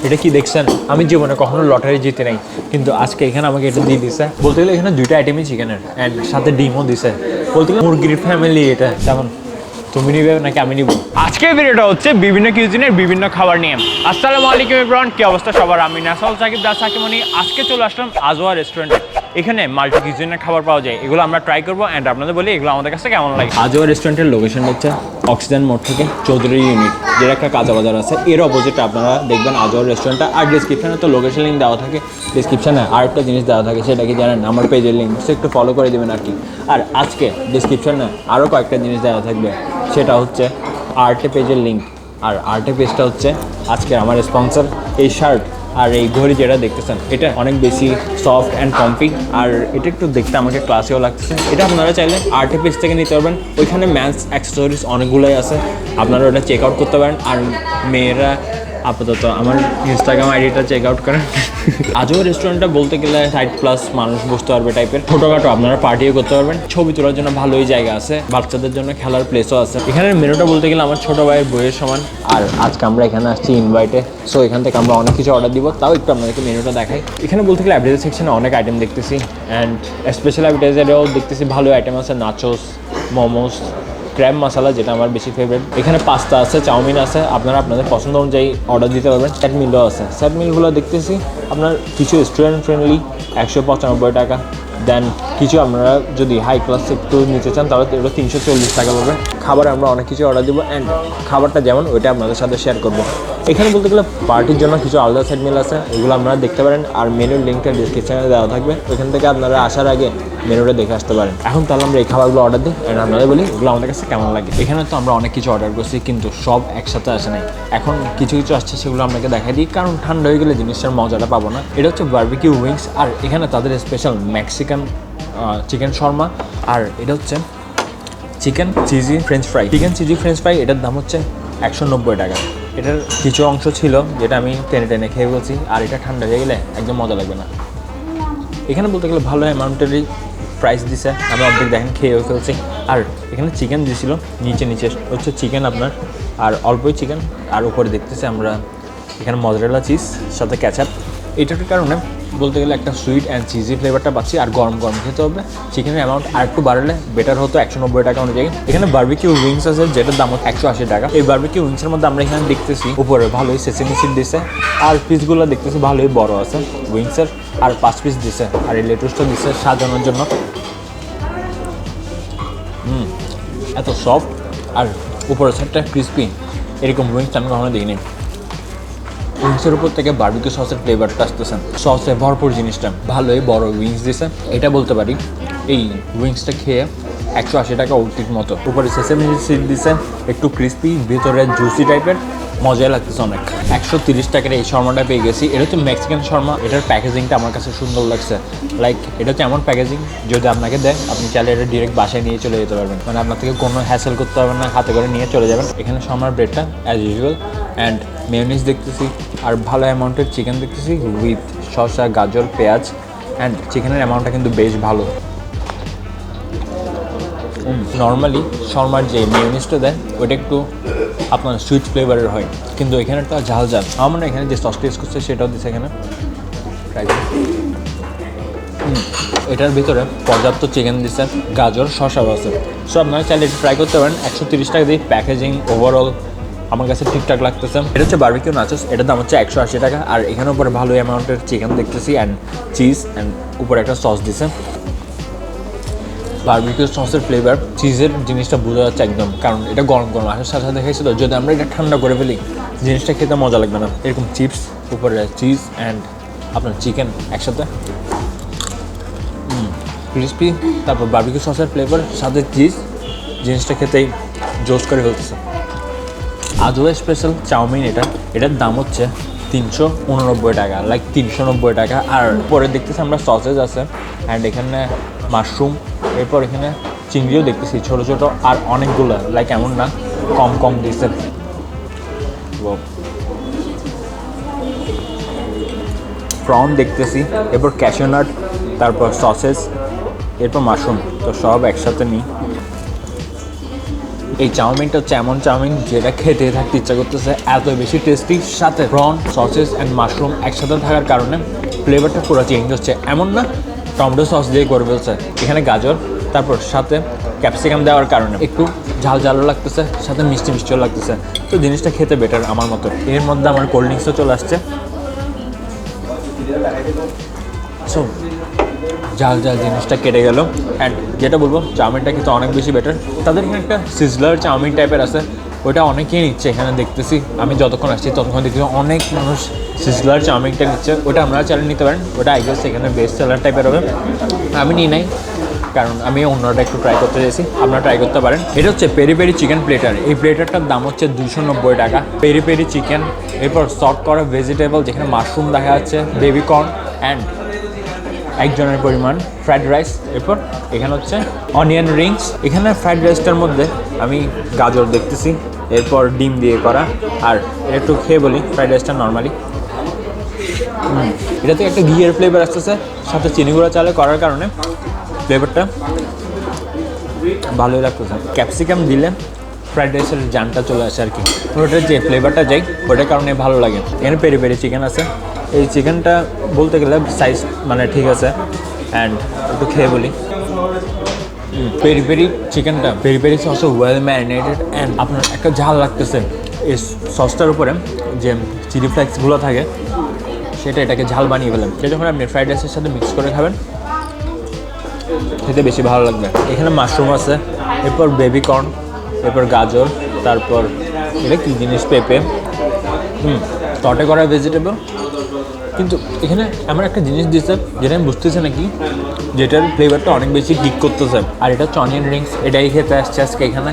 এটা কি দেখছেন? আমি জীবনে কখনো লটারি জিতে নাই, কিন্তু আজকে এখানে আমাকে এটা দিয়ে দিছে। বলতে গেলে এখানে 2টা আইটেমই চিকেনের অ্যান্ড সাথে ডিমও দিছে। বলতে গেলে মুরগির ফ্যামিলি এটা। যেমন তুমি নিবে নাকি আমি নিব? আজকের ভিডিওটা হচ্ছে বিভিন্ন কিউজিনের বিভিন্ন খাবার নিয়ে। আসসালামু আলাইকুম এভরিওয়ান, কি অবস্থা সবার? আমি নেসারুল সাকিব thesakimoni। আজকে চলে আসলাম আজওয়া রেস্টুরেন্টে। এখানে মাল্টি কিউজিনের খাবার পাওয়া যায়, এগুলো আমরা ট্রাই করবো অ্যান্ড আপনাদের বলি এগুলো আমাদের কাছে কেমন লাগে। আজওয়া রেস্টুরেন্টের লোকেশন হচ্ছে অক্সিজেন মোড় থেকে চৌধুরী ইউনিট, যেটা একটা কাঁচা বাজার আছে, এর অপোজিটে আপনারা দেখবেন আজওয়া রেস্টুরেন্টটা। আর ডিসক্রিপশনে তো লোকেশন লিঙ্ক দেওয়া থাকে, ডিসক্রিপশনে আর একটা জিনিস দেওয়া থাকে, সেটা কি জানেন? আমার পেজের লিঙ্ক, সে একটু ফলো করে দেবেন আর কি। আর আজকে ডিসক্রিপশনে আরও কয়েকটা জিনিস দেওয়া থাকবে, সেটা হচ্ছে আর্টে পেজের লিঙ্ক। আর আর্টে পেজটা হচ্ছে আজকে আমার স্পন্সর। এই শার্ট আর এই ঘড়ি যেটা দেখতেছেন, এটা অনেক বেশি সফট অ্যান্ড কমফি, আর এটা একটু দেখতে আমাকে ক্লাসিও লাগতেছে। এটা আপনারা চাইলে আর্টে পেজ থেকে নিতে পারবেন, ওইখানে ম্যান্স অ্যাক্সেসরিজ অনেকগুলোই আছে, আপনারা ওটা চেক আউট করতে পারেন। আর মেয়েরা আপাতত আমার ইনস্টাগ্রাম আইডিটা চেক আউট করেন। আজও রেস্টুরেন্টটা বলতে গেলে 60+ মানুষ বসতে পারবে টাইপের, ছোটোখাটো আপনারা পার্টিও করতে পারবেন। ছবি তোলার জন্য ভালোই জায়গা আছে, বাচ্চাদের জন্য খেলার প্লেসও আছে। এখানের মেনুটা বলতে গেলে আমার ছোটো ভাইয়ের বইয়ের সমান। আর আজকে আমরা এখানে আসছি ইনভাইটে, সো এখান থেকে আমরা অনেক কিছু অর্ডার দিব। তাও একটু আপনাদেরকে মেনুটা দেখাই। এখানে বলতে গেলে অ্যাভারেজ সেকশনে অনেক আইটেম দেখতেছি, অ্যান্ড স্পেশাল অ্যাডভার্টাইজারেও দেখতেছি ভালো আইটেম আছে, নাচোস, মোমোস, ক্র্যাব মশলা যেটা আমার বেশি ফেভারিট। এখানে পাস্তা আছে, চাউমিন আছে, আপনারা আপনাদের পছন্দ অনুযায়ী অর্ডার দিতে পারবেন। সেট মিলও আছে, সেট মিলগুলো দেখতেছি আপনার কিছু স্টুডেন্ট ফ্রেন্ডলি 195 টাকা, দেন কিছু আপনারা যদি হাই ক্লাস একটু নিতে চান তাহলে এটা 340 টাকা পাবেন। খাবার আমরা অনেক কিছু অর্ডার দেবো, অ্যান্ড খাবারটা যেমন ওইটা আপনাদের সাথে শেয়ার করবো। এখানে বলতে গেলে পার্টির জন্য কিছু আলাদা সেট মিল আছে, এগুলো আপনারা দেখতে পারেন। আর মেনুর লিঙ্কটা ডিসক্রিপশনে দেওয়া থাকবে, ওইখান থেকে আপনারা আসার আগে মেনুটা দেখে আসতে পারেন। এখন তাহলে আমরা এই খাবারগুলো অর্ডার দিই, অ্যান্ড আপনাদের বলি এগুলো আমাদের কাছে কেমন লাগে। এখানে তো আমরা অনেক কিছু অর্ডার করছি, কিন্তু সব একসাথে আসে নাই। এখন কিছু কিছু আসছে, সেগুলো আপনাকে দেখাই দিই, কারণ ঠান্ডা হয়ে গেলে জিনিসটার মজাটা পাবো না। এটা হচ্ছে বারবিকিউ উইংস, আর এখানে তাদের স্পেশাল মেক্সিকান চিকেন শর্মা, আর এটা হচ্ছে chicken cheesy French fry. Chicken cheesy French fry এটার দাম হচ্ছে 190 টাকা। এটার কিছু অংশ ছিল যেটা আমি টেনে টেনে খেয়ে বলছি, আর এটা ঠান্ডা হয়ে গেলে একদম মজা লাগবে না। এখানে বলতে গেলে ভালো অ্যামাউন্টেরই প্রাইস দিছে, আমি অর্ধেক দেখেন খেয়েও ফেলছি। আর এখানে চিকেন দিয়েছিল, নিচে নিচে হচ্ছে চিকেন আপনার, আর অল্পই চিকেন, আর উপরে দেখতেছি আমরা এখানে মজরেলা চিজ সাথে ক্যাচআপ। এইটার কারণে বলতে গেলে একটা সুইট অ্যান্ড চিজি ফ্লেভারটা পাচ্ছি, আর গরম গরম খেতে হবে। চিকেনের অ্যামাউন্ট আর একটু বাড়লে বেটার হতো, 190 টাকা অনুযায়ী। এখানে বারবিকিউ উইংস আছে, যেটার দাম হচ্ছে 180 টাকা। এই বারবিকিউ উইংসের মধ্যে আমরা এখানে দেখতেছি উপরে ভালোই সেসেমি সিড দিছে, আর পিসগুলো দেখতেছি ভালোই বড় আছে উইংসের, আর 5 পিস দিছে, আর এই লেটুসটা দিছে সাজানোর জন্য। এত সফট আর উপরের সাইডটা ক্রিসপি, এরকম উইংস আমি কখনো দেখিনি। উইংসের উপর থেকে বারবিকিউ সসের ফ্লেভারটা আসতেছে, সসে ভরপুর জিনিসটা, ভালোই বড় উইংস দিছে। এটা বলতে পারি এই উইংসটা খেয়ে 180 টাকা উল্টির মতো। উপরে সেসেমি সিড দিছে, একটু ক্রিসপি, ভিতরে জুসি টাইপের, মজাই লাগতেছে অনেক। 130 টাকার এই শর্মাটা পেয়ে গেছি। এটা হচ্ছে মেক্সিকান শর্মা, এটার প্যাকেজিংটা আমার কাছে সুন্দর লাগছে। লাইক এটা হচ্ছে এমন প্যাকেজিং, যদি আপনাকে দেয় আপনি চাইলে এটা ডিরেক্ট বাসায় নিয়ে চলে যেতে পারবেন, মানে আপনার থেকে কোনো হ্যাসেল করতে হবে না, হাতে করে নিয়ে চলে যাবেন। এখানে শর্মার ব্রেডটা অ্যাজ ইউজুয়াল, অ্যান্ড মেয়োনিজ দেখতেছি, আর ভালো অ্যামাউন্টের চিকেন দেখতেছি উইথ শসা, গাজর, পেঁয়াজ, অ্যান্ড চিকেনের অ্যামাউন্টটা কিন্তু বেশ ভালো। নর্মালি শর্মার যে মেয়োনিজটা দেয় ওইটা একটু আপনার সুইট ফ্লেভারের হয়, কিন্তু এখানেটা ঝাল ঝাল। আমার মনে হয় এখানে যে সস টেস্ট করছে সেটাও দিচ্ছে এখানে। ট্রাই করি। এটার ভিতরে পর্যাপ্ত চিকেন দিচ্ছে, গাজর, শসাও আছে। সো আপনারা চাইলে একটু ট্রাই করতে পারেন। 130 টাকা দিয়ে প্যাকেজিং ওভারঅল আমার কাছে ঠিকঠাক লাগতেছে। এটা হচ্ছে বারবিকিউ নাচোস, এটার দাম হচ্ছে 180 টাকা। আর এখানে উপরে ভালো অ্যামাউন্টের চিকেন দেখতেছি, অ্যান্ড চিজ, অ্যান্ড উপরে একটা সস দিছে। বারবিকিউ সসের ফ্লেভার, চিজের জিনিসটা বোঝা যাচ্ছে একদম, কারণ এটা গরম গরম আসার সাথে সাথে খাইছিল। যদি আমরা এটা ঠান্ডা করে ফেলি জিনিসটা খেতে মজা লাগবে না। এরকম চিপস, উপরে চিজ অ্যান্ড আপনার চিকেন একসাথে ক্রিসপি, তারপর বারবিকিউ সসের ফ্লেভার সাথে চিজ, জিনিসটা খেতেই জোস করে ফেলতেছে। আজওয়া স্পেশাল চাউমিন, এটার দাম হচ্ছে 389 টাকা, লাইক 390 টাকা। আর পরে দেখতেছি আমরা সসেজ আছে, অ্যান্ড এখানে মাশরুম, এরপর এখানে চিংড়িও দেখতেছি ছোটো ছোটো, আর অনেকগুলো, লাইক এমন না কম কম দিচ্ছে। প্রন দেখতেছি, এরপর ক্যাশিউ নাট, তারপর সসেজ, এরপর মাশরুম, তো সব একসাথে নিই। এই চাউমিনটা হচ্ছে এমন চাউমিন যেটা খেতে থাকতে ইচ্ছা করতেছে, এত বেশি টেস্টি। সাথে প্রন, সসেস অ্যান্ড মাশরুম একসাথে থাকার কারণে ফ্লেভারটা পুরো চেঞ্জ হচ্ছে। এমন না টমেটো সস দিয়ে করে ফেলছে, এখানে গাজর, তারপর সাথে ক্যাপসিকাম দেওয়ার কারণে একটু ঝাল ঝালও লাগতেছে, সাথে মিষ্টি মিষ্টিও লাগতেছে। তো জিনিসটা খেতে বেটার আমার মতো। এর মধ্যে আমার কোল্ড ড্রিঙ্কসও চলে আসছে। সো ঝাল ঝাল জিনিসটা কেটে গেল। অ্যান্ড যেটা বলবো, চাউমিনটা কিন্তু অনেক বেশি বেটার। তাদের এখানে একটা সিজলার চাউমিন টাইপের আছে, ওইটা অনেকেই নিচ্ছে এখানে দেখতেছি। আমি যতক্ষণ আসছি ততক্ষণ দেখতেছি অনেক মানুষ সিজলার চাউমিনটা নিচ্ছে। ওটা আপনারা চালিয়ে নিতে পারেন, ওটা আই গেস এখানে বেস্ট সেলার টাইপের হবে। আমি নিই নাই, কারণ আমি অন্যটা একটু ট্রাই করতে চাইছি। আপনারা ট্রাই করতে পারেন। এটা হচ্ছে পেরি পেরি চিকেন প্লেটার। এই প্লেটারটার দাম হচ্ছে 290 টাকা। পেরি পেরি চিকেন, এরপর সর্ট করা ভেজিটেবল, যেখানে মাশরুম দেখা যাচ্ছে, বেবি কর্ন অ্যান্ড একজনের পরিমাণ ফ্রাইড রাইস। এরপর এখানে হচ্ছে অনিয়ন রিংস। এখানে ফ্রাইড রাইসটার মধ্যে আমি গাজর দেখতেছি, এরপর ডিম দিয়ে করা। আর এটা একটু খেয়ে বলি ফ্রাইড রাইসটা নর্মালি। এটাতে একটা ঘিয়ের ফ্লেভার আসতেছে, সাথে চিনি গুঁড়া চালে করার কারণে ফ্লেভারটা ভালোই লাগতেছে। ক্যাপসিকাম দিলে ফ্রাইড রাইসের জানটা চলে আসে আর কি, ওটার যে ফ্লেভারটা যাই ওটার কারণে ভালো লাগে। এখানে পেরি পেরি চিকেন আছে। এই চিকেনটা বলতে গেলে সাইজ মানে ঠিক আছে। অ্যান্ড একটু খেয়ে বলি, পেরি পেরি চিকেনটা পেরি পেরি সসে ওয়েল ম্যারিনেটেড। অ্যান্ড আপনার একটা ঝাল লাগতেছে এই সসটার উপরে যে চিলি ফ্লেক্সগুলো থাকে, সেটা এটাকে ঝাল বানিয়ে ফেলেন। সেটা যখন আপনি ফ্রাইড রাইসের সাথে মিক্স করে খাবেন খেতে বেশি ভালো লাগবে। এখানে মাশরুম আছে, এরপর বেবি কর্ন, এরপর গাজর, তারপর এটা কী জিনিস পেঁপে, টটে করা ভেজিটেবল। কিন্তু এখানে আমার একটা জিনিস দিচ্ছে যেটা আমি বুঝতেছি নাকি, যেটার ফ্লেভারটা অনেক বেশি কিক করতেছে। আর এটা হচ্ছে অনিয়ন রিংস, এটাই খেতে আসছে আজকে এখানে।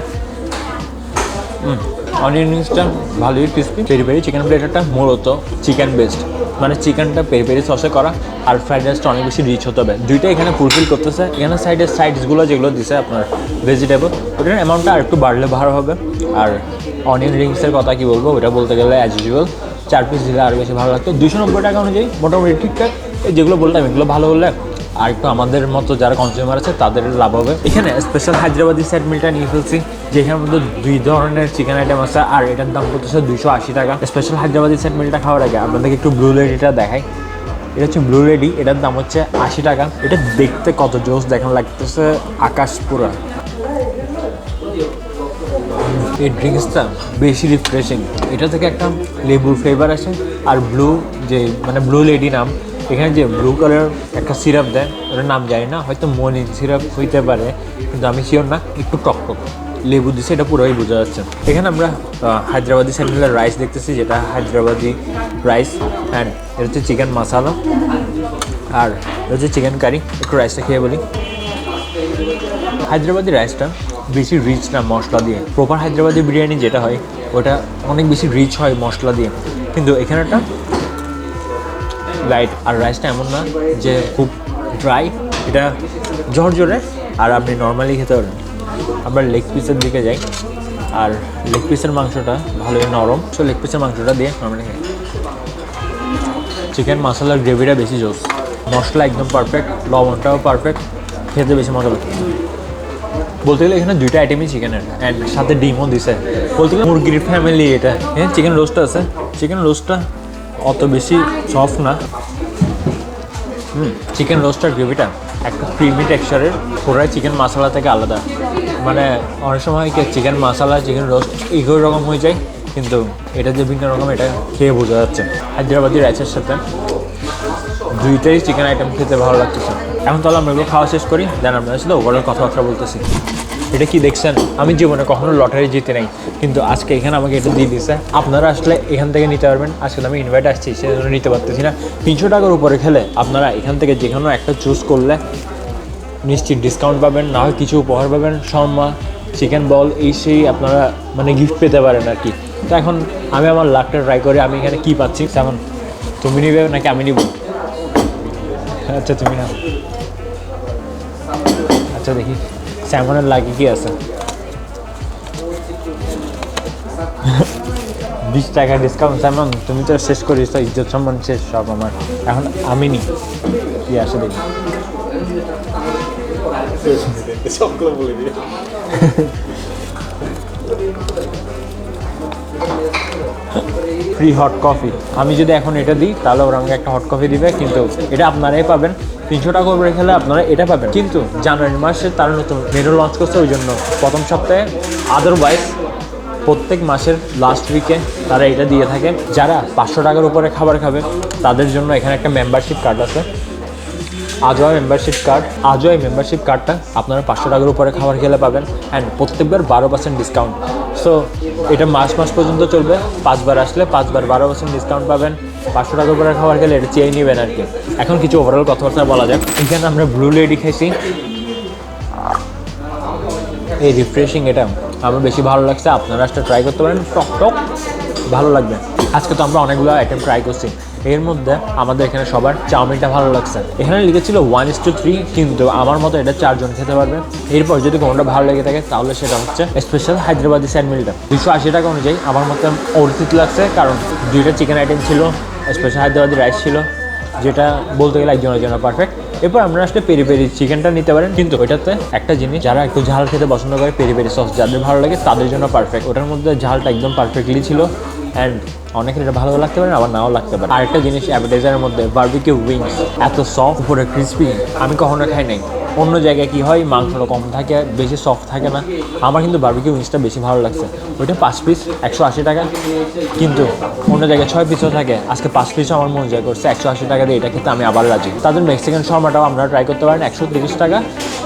অনিয়ন রিংসটা ভালোই ক্রিস্পি। পেরি পেরি চিকেন প্লেটারটা মূলত চিকেন বেসড, মানে চিকেনটা পেরি পেরি সসে করা। আর ফ্রাইড রাইসটা অনেক বেশি রিচ হতে হবে, দুইটা এখানে ফুলফিল করতেছে। এখানে সাইডসগুলো যেগুলো দিছে আপনার ভেজিটেবল, ওটার অ্যামাউন্টটা আর একটু বাড়লে ভালো হবে। আর অনিয়ন রিংসের কথা কি বলবো, ওটা বলতে গেলে অ্যাজ ইউজুয়াল 4 পিস দিলে আরও বেশি ভালো লাগতো। 290 টাকা অনুযায়ী মোটামুটি ঠিকঠাক। যেগুলো বললাম এগুলো ভালো হলে আর একটু আমাদের মতো যারা কনজিউমার আছে তাদের লাভ হবে। এখানে স্পেশাল হায়দ্রাবাদি সেট মিলটা নিয়ে ফেলছি, যেখানের মধ্যে 2 ধরনের চিকেন আইটেম আছে। আর এটার দাম করতেছে 280 টাকা। স্পেশাল হায়দ্রাবাদি সেট মিলটা খাওয়ার আগে আপনাদেরকে একটু ব্লু লেডিটা দেখাই। এটা হচ্ছে ব্লু লেডি, এটার দাম হচ্ছে 80 টাকা। এটা দেখতে কত জোস দেখেন লাগতেছে, আকাশ পুরা। এই ড্রিঙ্কসটা বেশি রিফ্রেশিং, এটা থেকে একটা লেবুর ফ্লেভার আসে। আর ব্লু যে মানে ব্লু লেডি নাম, এখানে যে ব্লু কালার একটা সিরাপ দেয়, ওটার নাম জানি না, হয়তো মনিন সিরাপ হইতে পারে, কিন্তু আমি শিওর না। একটু টকটক লেবু দিছে, এটা পুরোই বোঝা যাচ্ছে। এখানে আমরা হায়দ্রাবাদি স্যান্ডেলের রাইস দেখতেছি, যেটা হায়দ্রাবাদি রাইস। অ্যান্ড এটা হচ্ছে চিকেন মশালা, আর এটা হচ্ছে চিকেন কারি। একটু রাইসটা খেয়ে বলি। হায়দ্রাবাদি রাইসটা বেশি রিচ না মশলা দিয়ে। প্রপার হায়দ্রাবাদি বিরিয়ানি যেটা হয় ওটা অনেক বেশি রিচ হয় মশলা দিয়ে, কিন্তু এখানেটা লাইট। আর রাইসটা এমন না যে খুব ড্রাই, এটা ঝরঝরে। আর আপনি নর্মালি খেতে পারেন। আমরা লেগ পিসের দিকে যাই, আর লেগ পিসের মাংসটা ভালোই নরম। সো লেগ পিসের মাংসটা দিয়ে নর্মালি খাই। চিকেন মশলার গ্রেভিটা বেশি জোস, মশলা একদম পারফেক্ট, লবণটাও পারফেক্ট, খেতে বেশি মজা লাগে। বলতে গেলে এখানে 2টা আইটেমই চিকেনের, অ্যান্ড সাথে ডিমও দিছে। বলতে গেলে মুরগির ফ্যামিলি এটা। হ্যাঁ, চিকেন রোস্টটা আছে, চিকেন রোস্টটা অত বেশি সফট না। চিকেন রোস্টার গ্রেভিটা একটা ক্রিমি টেক্সচারের, পুরাই চিকেন মশলা থেকে আলাদা। মানে অনেক সময় কি চিকেন মশলা চিকেন রোস্ট একই রকম হয়ে যায়, কিন্তু এটা যে ভিন্ন রকম এটা খেয়ে বোঝা যাচ্ছে। হায়দ্রাবাদি রাইসের সাথে 2টাই চিকেন আইটেম খেতে ভালো লাগতেছে। এখন তাহলে আমরা এগুলো খাওয়া শেষ করি, দেন আপনাদের সাথে ওভারঅল কথাবার্তা বলতেছি। এটা কি দেখছেন, আমি জীবনে কখনো লটারি জিতে নাই, কিন্তু আজকে এখানে আমাকে এটা দিয়ে দিচ্ছে। আপনারা আসলে এখান থেকে নিতে পারবেন। আজকে আমি ইনভাইট আসছি, সেজন্য নিতে পারতেছি না। 300 টাকার উপরে খেলে আপনারা এখান থেকে যে কোনো একটা চুজ করলে নিশ্চিত ডিসকাউন্ট পাবেন, না হয় কিছু উপহার পাবেন, শর্মা, চিকেন বল, এই সেই আপনারা মানে গিফট পেতে পারেন আর কি। তো এখন আমি আমার লাকটা ট্রাই করি, আমি এখানে কী পাচ্ছি। এখন তুমি নিবে নাকি আমি নিব? আচ্ছা তুমি না, আচ্ছা দেখি স্যামনের লাগে কি আছে। 20 টাকা ডিসকাউন্ট। স্যামন তুমি তো শেষ করিস, তো ইজ্জত সম্মান শেষ সব আমার। এখন আমি নি কি আসে দেখি। Free hot coffee. আমি যদি এখন এটা দিই তাহলে ওরা আমাকে একটা হট কফি দিবে, কিন্তু এটা আপনারাই পাবেন 300 টাকা করে খেলে আপনারা এটা পাবেন। কিন্তু জানুয়ারি মাসে তারা নতুন মেনু লঞ্চ করছে, ওই জন্য প্রথম সপ্তাহে, আদারওয়াইজ প্রত্যেক মাসের লাস্ট উইকে তারা এটা দিয়ে থাকে। যারা 500 টাকার উপরে খাবার খাবে তাদের জন্য এখানে একটা মেম্বারশিপ কার্ড আছে, আজওয়া মেম্বারশিপ কার্ড। আজওয়া এই মেম্বারশিপ কার্ডটা আপনারা 500 টাকার উপরে খাবার খেলে পাবেন অ্যান্ড প্রত্যেকবার 12% ডিসকাউন্ট। সো এটা মাস পর্যন্ত চলবে, 5 বার আসলে 5 বার 12% ডিসকাউন্ট পাবেন। 500 টাকার উপরে খাবার খেলে এটা চেয়ে নেবেন আর কি। এখন কিছু ওভারঅল কথাবার্তা বলা যাক। এখানে আমরা ব্লু লেডি খাইছি, এই রিফ্রেশিং, এটা আমার বেশি ভালো লাগছে। আপনারা একটা ট্রাই করতে পারেন, টক ভালো লাগবে। আজকে তো আমরা অনেকগুলো আইটেম ট্রাই করছি, এর মধ্যে আমাদের এখানে সবার চাউমিনটা ভালো লাগছে। এখানে লিখেছিল 1:3, কিন্তু আমার মতো এটা 4 জন খেতে পারবে। এরপর যদি কোনোটা ভালো লেগে থাকে তাহলে সেটা হচ্ছে স্পেশাল হায়দ্রাবাদি স্যান্ডউইচটা 280 টাকা অনুযায়ী আমার মতো অর্থিত লাগছে, কারণ 2টা চিকেন আইটেম ছিল, স্পেশাল হায়দ্রাবাদি রাইস ছিল, যেটা বলতে গেলে একজনের জন্য পারফেক্ট। এরপর আপনারা আসলে পেরি পেরি চিকেনটা নিতে পারেন, কিন্তু ওইটাতে একটা জিনিস, যারা একটু ঝাল খেতে পছন্দ করে, পেরি পেরি সস যাদের ভালো লাগে তাদের জন্য পারফেক্ট। ওটার মধ্যে ঝালটা একদম পারফেক্টলি ছিল অ্যান্ড অনেকের এটা ভালো লাগতে পারে, আবার নাও লাগতে পারে। আরেকটা জিনিস, অ্যাপেটাইজারের মধ্যে বারবিকিউ উইংস এত সফট, উপরে ক্রিসপি, আমি কখনো খাই নাই। অন্য জায়গায় কী হয়, মাংসটা কম থাকে, বেশি সফট থাকে না। আমার কিন্তু বারবিকিউ উইংসটা বেশি ভালো লাগছে। ওইটা 5 পিস 180 টাকা, কিন্তু অন্য জায়গায় 6 পিসও থাকে। আজকে 5 পিসও আমার মন জয় করছে, 180 টাকা দিয়ে এটা খেতে আমি আবার রাজি। তাদের মেক্সিকান শর্মাটাও আপনারা ট্রাই করতে পারেন, 130 টাকা।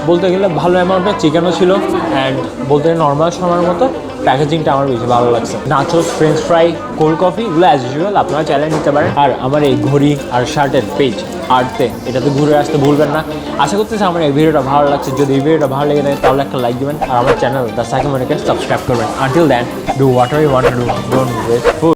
বলতে গেলে ভালো অ্যামাউন্টের চিকেনও ছিল অ্যান্ড বলতে গেলে নর্মাল শর্মার মতো। প্যাকেজিংটা আমার বেশি ভালো লাগছে। Nachos, French fry, cold coffee, এগুলো অ্যাজ ইউজুয়াল আপনারা চাইলে নিতে পারেন। আর আমার এই ঘড়ি আর শার্টের পেজ আর্টতে, এটাতে ঘুরে আসতে ভুলবেন না। আশা করতেছি আমার এই ভিডিওটা ভালো লাগছে। যদি এই ভিডিওটা ভালো লেগে থাকে তাহলে একটা লাইক দিবেন, আর আমার চ্যানেল দ্য সাকিমনিকে সাবস্ক্রাইব করবেন। Until then, do whatever you want to do, don't waste food.